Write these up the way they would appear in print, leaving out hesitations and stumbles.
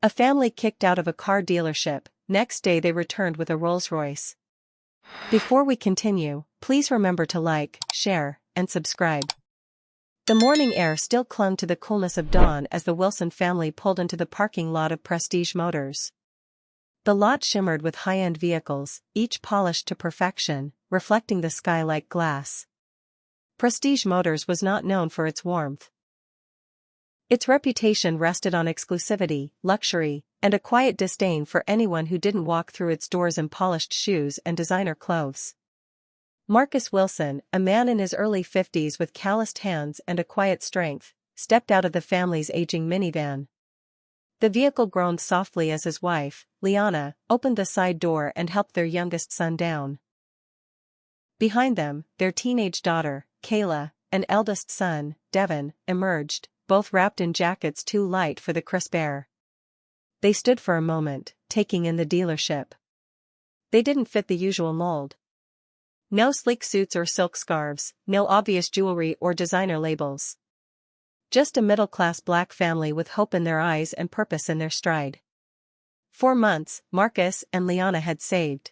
A family kicked out of a car dealership. Next day they returned with a Rolls-Royce. Before we continue, please remember to like, share, and subscribe. The morning air still clung to the coolness of dawn as the Wilson family pulled into the parking lot of Prestige Motors. The lot shimmered with high-end vehicles, each polished to perfection, reflecting the sky like glass. Prestige Motors was not known for its warmth. Its reputation rested on exclusivity, luxury, and a quiet disdain for anyone who didn't walk through its doors in polished shoes and designer clothes. Marcus Wilson, a man in his early 50s with calloused hands and a quiet strength, stepped out of the family's aging minivan. The vehicle groaned softly as his wife, Liana, opened the side door and helped their youngest son down. Behind them, their teenage daughter, Kayla, and eldest son, Devin, emerged, both wrapped in jackets too light for the crisp air. They stood for a moment, taking in the dealership. They didn't fit the usual mold. No sleek suits or silk scarves, no obvious jewelry or designer labels. Just a middle-class black family with hope in their eyes and purpose in their stride. 4 months, Marcus and Liana had saved.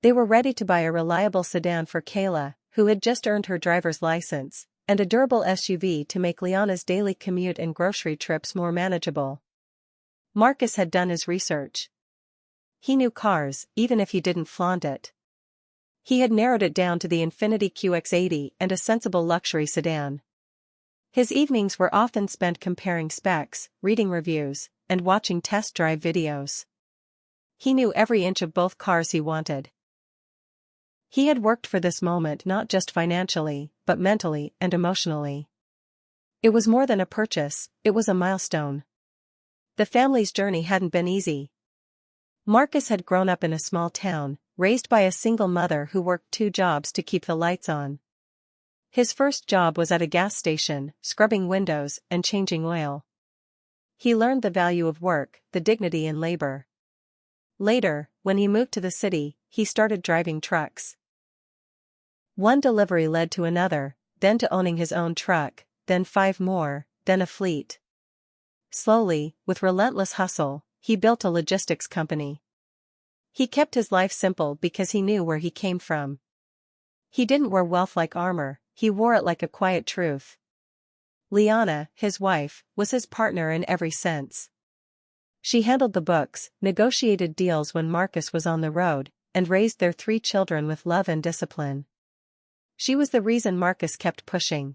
They were ready to buy a reliable sedan for Kayla, who had just earned her driver's license, and a durable SUV to make Liana's daily commute and grocery trips more manageable. Marcus had done his research. He knew cars, even if he didn't flaunt it. He had narrowed it down to the Infiniti QX80 and a sensible luxury sedan. His evenings were often spent comparing specs, reading reviews, and watching test drive videos. He knew every inch of both cars he wanted. He had worked for this moment not just financially, but mentally and emotionally. It was more than a purchase, it was a milestone. The family's journey hadn't been easy. Marcus had grown up in a small town, raised by a single mother who worked 2 jobs to keep the lights on. His first job was at a gas station, scrubbing windows and changing oil. He learned the value of work, the dignity in labor. Later, when he moved to the city, he started driving trucks. One delivery led to another, then to owning his own truck, then 5 more, then a fleet. Slowly, with relentless hustle, he built a logistics company. He kept his life simple because he knew where he came from. He didn't wear wealth like armor, he wore it like a quiet truth. Liana, his wife, was his partner in every sense. She handled the books, negotiated deals when Marcus was on the road, and raised their 3 children with love and discipline. She was the reason Marcus kept pushing.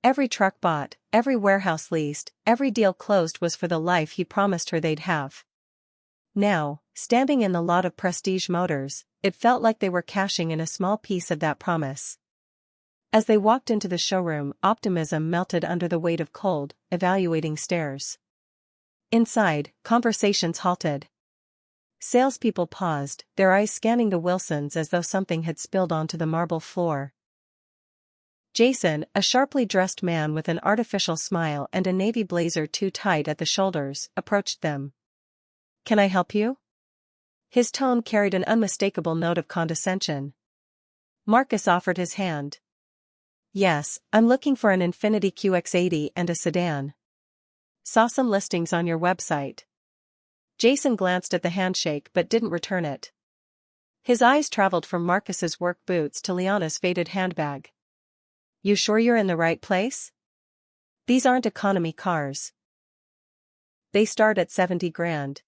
Every truck bought, every warehouse leased, every deal closed was for the life he promised her they'd have. Now, standing in the lot of Prestige Motors, it felt like they were cashing in a small piece of that promise. As they walked into the showroom, optimism melted under the weight of cold, evaluating stares. Inside, conversations halted. Salespeople paused, their eyes scanning the Wilsons as though something had spilled onto the marble floor. Jason, a sharply dressed man with an artificial smile and a navy blazer too tight at the shoulders, approached them. "Can I help you?" His tone carried an unmistakable note of condescension. Marcus offered his hand. "Yes, I'm looking for an Infiniti QX80 and a sedan. Saw some listings on your website." Jason glanced at the handshake but didn't return it. His eyes traveled from Marcus's work boots to Liana's faded handbag. "You sure you're in the right place? These aren't economy cars. They start at 70 grand.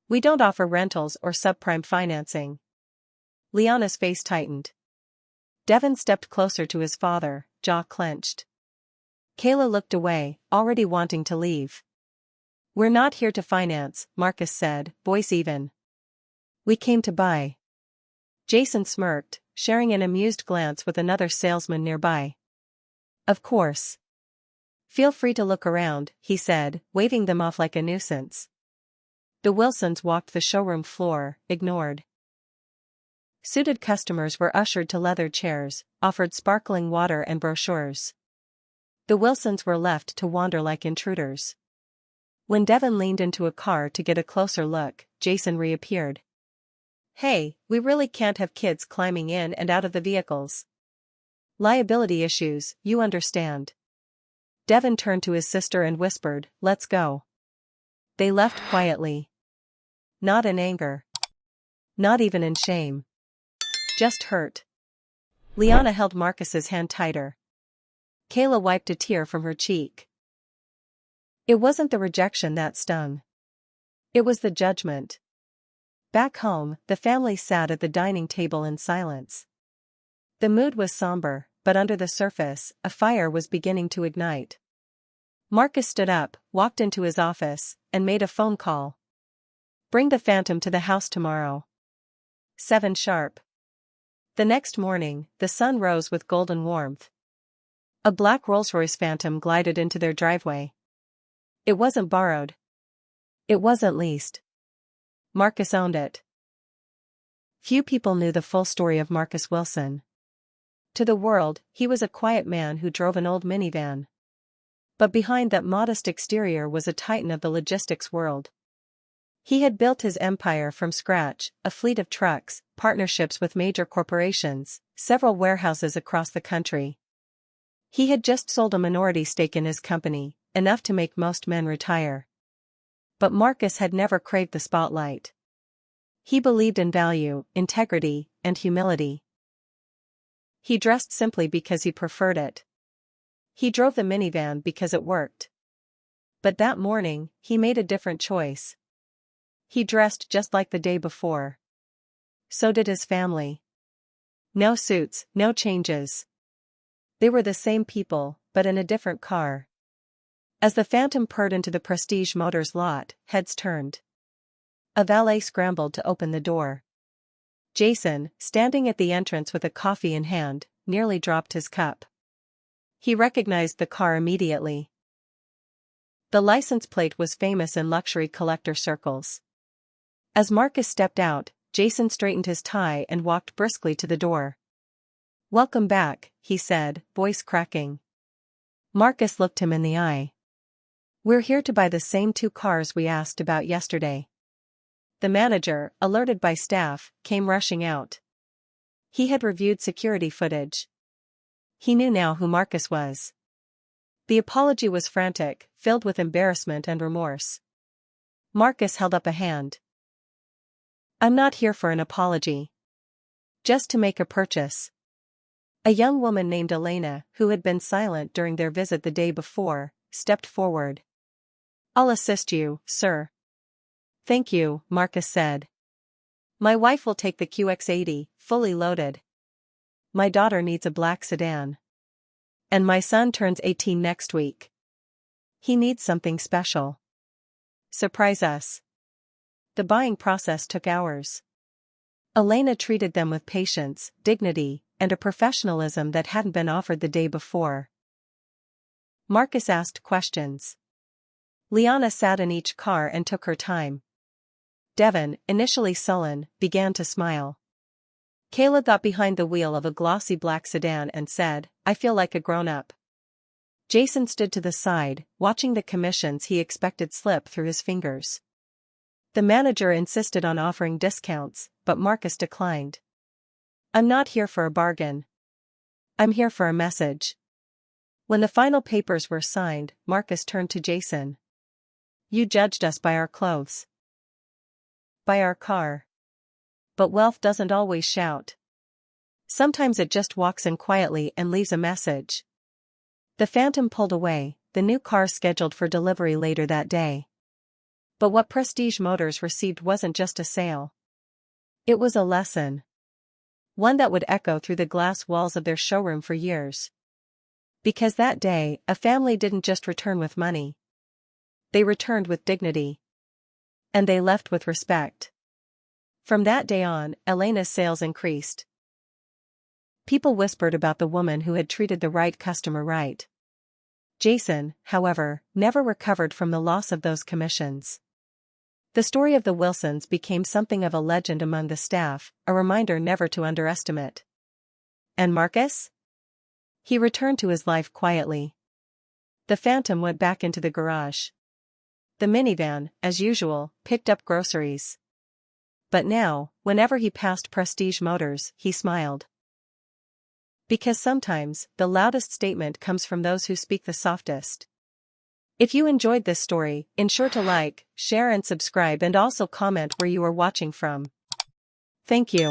We don't offer rentals or subprime financing." Liana's face tightened. Devin stepped closer to his father, jaw clenched. Kayla looked away, already wanting to leave. "We're not here to finance," Marcus said, voice even. "We came to buy." Jason smirked, sharing an amused glance with another salesman nearby. "Of course. Feel free to look around," he said, waving them off like a nuisance. The Wilsons walked the showroom floor, ignored. Suited customers were ushered to leather chairs, offered sparkling water and brochures. The Wilsons were left to wander like intruders. When Devin leaned into a car to get a closer look, Jason reappeared. "Hey, we really can't have kids climbing in and out of the vehicles. Liability issues, you understand." Devin turned to his sister and whispered, "Let's go." They left quietly. Not in anger. Not even in shame. Just hurt. Liana held Marcus's hand tighter. Kayla wiped a tear from her cheek. It wasn't the rejection that stung. It was the judgment. Back home, the family sat at the dining table in silence. The mood was somber, but under the surface, a fire was beginning to ignite. Marcus stood up, walked into his office, and made a phone call. Bring the Phantom to the house tomorrow. 7 sharp. The next morning, the sun rose with golden warmth. A black Rolls-Royce Phantom glided into their driveway. It wasn't borrowed. It wasn't leased. Marcus owned it. Few people knew the full story of Marcus Wilson. To the world, he was a quiet man who drove an old minivan. But behind that modest exterior was a titan of the logistics world. He had built his empire from scratch, a fleet of trucks, partnerships with major corporations, several warehouses across the country. He had just sold a minority stake in his company, enough to make most men retire. But Marcus had never craved the spotlight. He believed in value, integrity, and humility. He dressed simply because he preferred it. He drove the minivan because it worked. But that morning, he made a different choice. He dressed just like the day before. So did his family. No suits, no changes. They were the same people, but in a different car. As the Phantom purred into the Prestige Motors lot, heads turned. A valet scrambled to open the door. Jason, standing at the entrance with a coffee in hand, nearly dropped his cup. He recognized the car immediately. The license plate was famous in luxury collector circles. As Marcus stepped out, Jason straightened his tie and walked briskly to the door. "Welcome back," he said, voice cracking. Marcus looked him in the eye. "We're here to buy the same 2 cars we asked about yesterday." The manager, alerted by staff, came rushing out. He had reviewed security footage. He knew now who Marcus was. The apology was frantic, filled with embarrassment and remorse. Marcus held up a hand. "I'm not here for an apology. Just to make a purchase." A young woman named Elena, who had been silent during their visit the day before, stepped forward. "I'll assist you, sir." "Thank you," Marcus said. "My wife will take the QX80, fully loaded. My daughter needs a black sedan. And my son turns 18 next week. He needs something special. Surprise us." The buying process took hours. Elena treated them with patience, dignity, and a professionalism that hadn't been offered the day before. Marcus asked questions. Liana sat in each car and took her time. Devon, initially sullen, began to smile. Kayla got behind the wheel of a glossy black sedan and said, "I feel like a grown-up." Jason stood to the side, watching the commissions he expected slip through his fingers. The manager insisted on offering discounts, but Marcus declined. "I'm not here for a bargain. I'm here for a message." When the final papers were signed, Marcus turned to Jason. "You judged us by our clothes. By our car. But wealth doesn't always shout. Sometimes it just walks in quietly and leaves a message." The Phantom pulled away, the new car scheduled for delivery later that day. But what Prestige Motors received wasn't just a sale. It was a lesson. One that would echo through the glass walls of their showroom for years. Because that day, a family didn't just return with money. They returned with dignity. And they left with respect. From that day on, Elena's sales increased. People whispered about the woman who had treated the right customer right. Jason, however, never recovered from the loss of those commissions. The story of the Wilsons became something of a legend among the staff, a reminder never to underestimate. And Marcus? He returned to his life quietly. The Phantom went back into the garage. The minivan, as usual, picked up groceries. But now, whenever he passed Prestige Motors, he smiled. Because sometimes, the loudest statement comes from those who speak the softest. If you enjoyed this story, ensure to like, share and subscribe and also comment where you are watching from. Thank you.